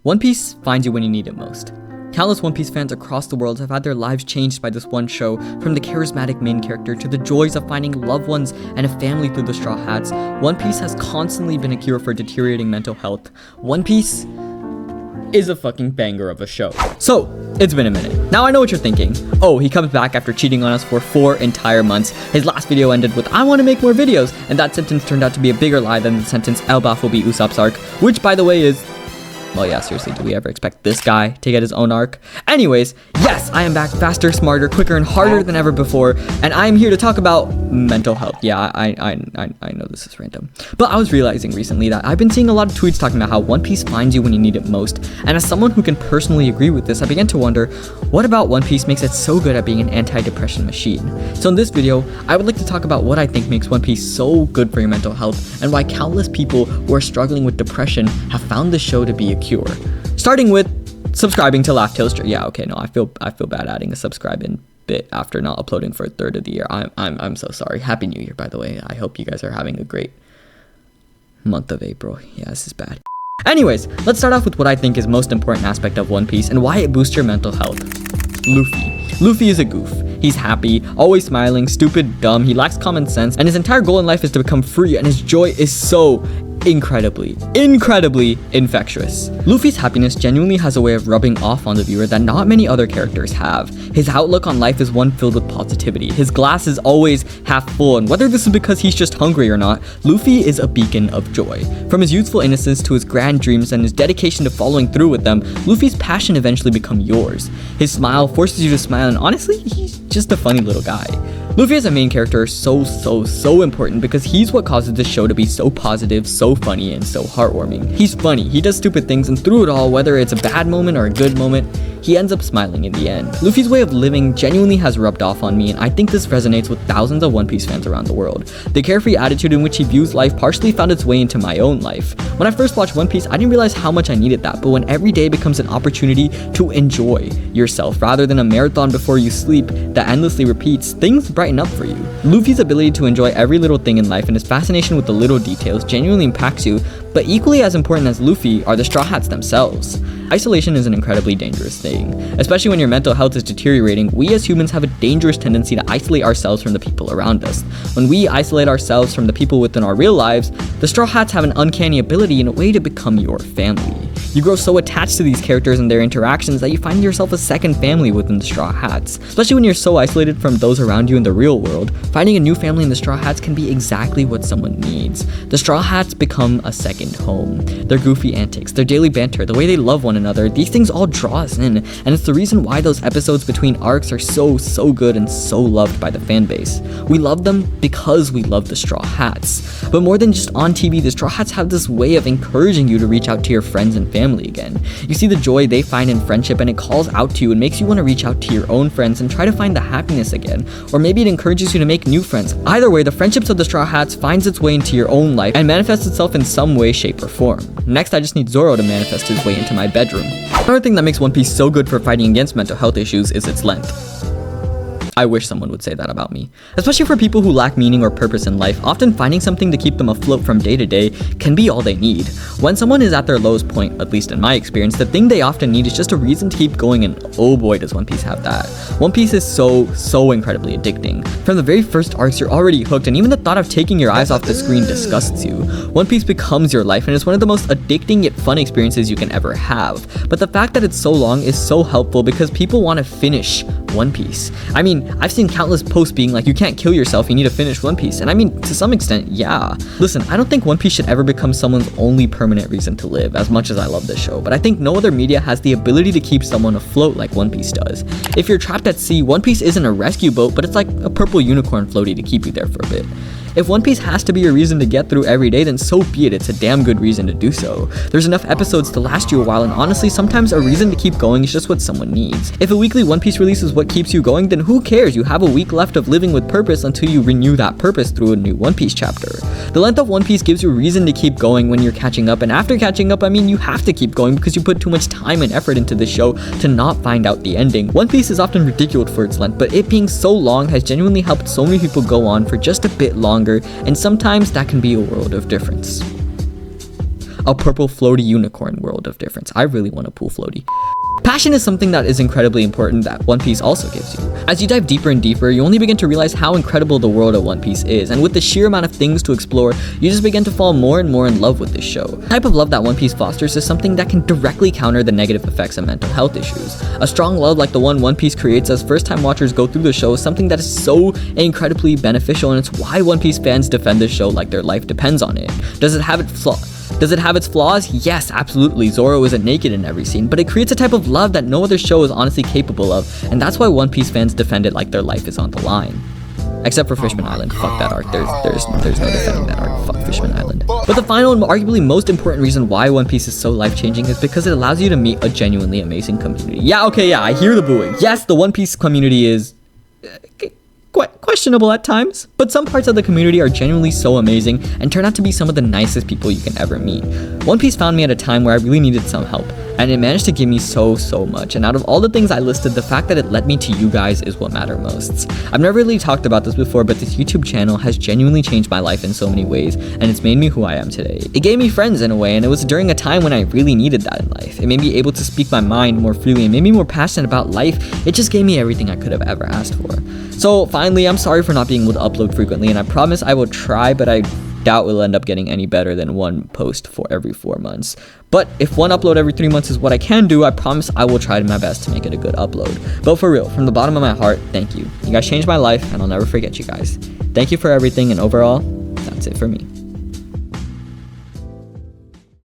One Piece finds you when you need it most. Countless One Piece fans across the world have had their lives changed by this one show, from the charismatic main character to the joys of finding loved ones and a family through the Straw Hats. One Piece has constantly been a cure for deteriorating mental health. One Piece is a fucking banger of a show. So, it's been a minute. Now I know what you're thinking. Oh, he comes back after cheating on us for 4 entire months. His last video ended with, "I want to make more videos," and that sentence turned out to be a bigger lie than the sentence, "Elbaf will be Usopp's arc," which, by the way, is... well, yeah, seriously, do we ever expect this guy to get his own arc? Anyways, yes, I am back faster, smarter, quicker, and harder than ever before, and I am here to talk about mental health. Yeah, I know this is random, but I was realizing recently that I've been seeing a lot of tweets talking about how One Piece finds you when you need it most, and as someone who can personally agree with this, I began to wonder, what about One Piece makes it so good at being an anti-depression machine? So in this video, I would like to talk about what I think makes One Piece so good for your mental health, and why countless people who are struggling with depression have found this show to be a cure. Starting with subscribing to Laugh Tales. Yeah, okay, no, I feel bad adding a subscribe in bit after not uploading for a third of the year. I'm so sorry. Happy New Year, by the way. I hope you guys are having a great month of April. Yeah, this is bad. Anyways, let's start off with what I think is most important aspect of One Piece and why it boosts your mental health. Luffy. Luffy is a goof. He's happy, always smiling, stupid, dumb, he lacks common sense, and his entire goal in life is to become free, and his joy is so incredibly infectious. Luffy's happiness genuinely has a way of rubbing off on the viewer that not many other characters have. His outlook on life is one filled with positivity. His glass is always half full, and whether this is because he's just hungry or not, Luffy is a beacon of joy. From his youthful innocence to his grand dreams and his dedication to following through with them, Luffy's passion eventually become yours. His smile forces you to smile, and honestly, he's just a funny little guy. Luffy as a main character is so important because he's what causes this show to be so positive, so funny, and so heartwarming. He's funny, he does stupid things, and through it all, whether it's a bad moment or a good moment, he ends up smiling in the end. Luffy's way of living genuinely has rubbed off on me, and I think this resonates with thousands of One Piece fans around the world. The carefree attitude in which he views life partially found its way into my own life. When I first watched One Piece, I didn't realize how much I needed that, but when every day becomes an opportunity to enjoy yourself rather than a marathon before you sleep that endlessly repeats, things brighten up for you. Luffy's ability to enjoy every little thing in life and his fascination with the little details genuinely impacts you, but equally as important as Luffy are the Straw Hats themselves. Isolation is an incredibly dangerous thing. Especially when your mental health is deteriorating, we as humans have a dangerous tendency to isolate ourselves from the people around us. When we isolate ourselves from the people within our real lives, the Straw Hats have an uncanny ability in a way to become your family. You grow so attached to these characters and their interactions that you find yourself a second family within the Straw Hats. Especially when you're so isolated from those around you in the real world, finding a new family in the Straw Hats can be exactly what someone needs. The Straw Hats become a second home. Their goofy antics, their daily banter, the way they love one another, these things all draw us in, and it's the reason why those episodes between arcs are so good and so loved by the fan base. We love them because we love the Straw Hats. But more than just on TV, the Straw Hats have this way of encouraging you to reach out to your friends and family again. You see the joy they find in friendship and it calls out to you and makes you want to reach out to your own friends and try to find the happiness again. Or maybe it encourages you to make new friends. Either way, the friendships of the Straw Hats finds its way into your own life and manifests itself in some way, shape, or form. Next, I just need Zoro to manifest his way into my bedroom. Another thing that makes One Piece so good for fighting against mental health issues is its length. I wish someone would say that about me. Especially for people who lack meaning or purpose in life, often finding something to keep them afloat from day to day can be all they need. When someone is at their lowest point, at least in my experience, the thing they often need is just a reason to keep going, and oh boy does One Piece have that. One Piece is so incredibly addicting. From the very first arcs, you're already hooked, and even the thought of taking your eyes off the screen disgusts you. One Piece becomes your life, and it's one of the most addicting yet fun experiences you can ever have. But the fact that it's so long is so helpful because people want to finish One Piece. I mean, I've seen countless posts being like, you can't kill yourself, you need to finish One Piece. And I mean, to some extent, yeah. Listen, I don't think One Piece should ever become someone's only permanent reason to live, as much as I love this show, but I think no other media has the ability to keep someone afloat like One Piece does. If you're trapped at sea, One Piece isn't a rescue boat, but it's like a purple unicorn floaty to keep you there for a bit. If One Piece has to be a reason to get through every day, then so be it, it's a damn good reason to do so. There's enough episodes to last you a while, and honestly, sometimes a reason to keep going is just what someone needs. If a weekly One Piece release is what keeps you going, then who cares? You have a week left of living with purpose until you renew that purpose through a new One Piece chapter. The length of One Piece gives you a reason to keep going when you're catching up, and after catching up, I mean, you have to keep going because you put too much time and effort into this show to not find out the ending. One Piece is often ridiculed for its length, but it being so long has genuinely helped so many people go on for just a bit longer, and sometimes that can be a world of difference. a purple floaty unicorn world of difference. I really want a pool floaty. Passion is something that is incredibly important that One Piece also gives you. As you dive deeper and deeper, you only begin to realize how incredible the world of One Piece is, and with the sheer amount of things to explore, you just begin to fall more and more in love with this show. The type of love that One Piece fosters is something that can directly counter the negative effects of mental health issues. A strong love like the one One Piece creates as first-time watchers go through the show is something that is so incredibly beneficial, and it's why One Piece fans defend this show like their life depends on it. Does it have its flaws? Yes, absolutely. Zoro isn't naked in every scene, but it creates a type of love that no other show is honestly capable of, and that's why One Piece fans defend it like their life is on the line. Except for Fishman Island. Fuck that arc. There's no defending that arc. Fuck Fishman Island. But the final and arguably most important reason why One Piece is so life-changing is because it allows you to meet a genuinely amazing community. Yeah, I hear the booing. Yes, the One Piece community is questionable at times, but some parts of the community are genuinely so amazing and turn out to be some of the nicest people you can ever meet. One Piece found me at a time where I really needed some help, and it managed to give me so much, and out of all the things I listed, the fact that it led me to you guys is what mattered most. I've never really talked about this before, but this YouTube channel has genuinely changed my life in so many ways, and it's made me who I am today. It gave me friends in a way, and it was during a time when I really needed that in life. It made me able to speak my mind more freely and made me more passionate about life. It just gave me everything I could have ever asked for. So finally, I'm sorry for not being able to upload frequently, and I promise I will try, but I doubt we'll end up getting any better than one post for every 4 months. But if one upload every 3 months is what I can do, I promise I will try my best to make it a good upload. But for real, from the bottom of my heart, thank you. You guys changed my life, and I'll never forget you guys. Thank you for everything, and overall, that's it for me.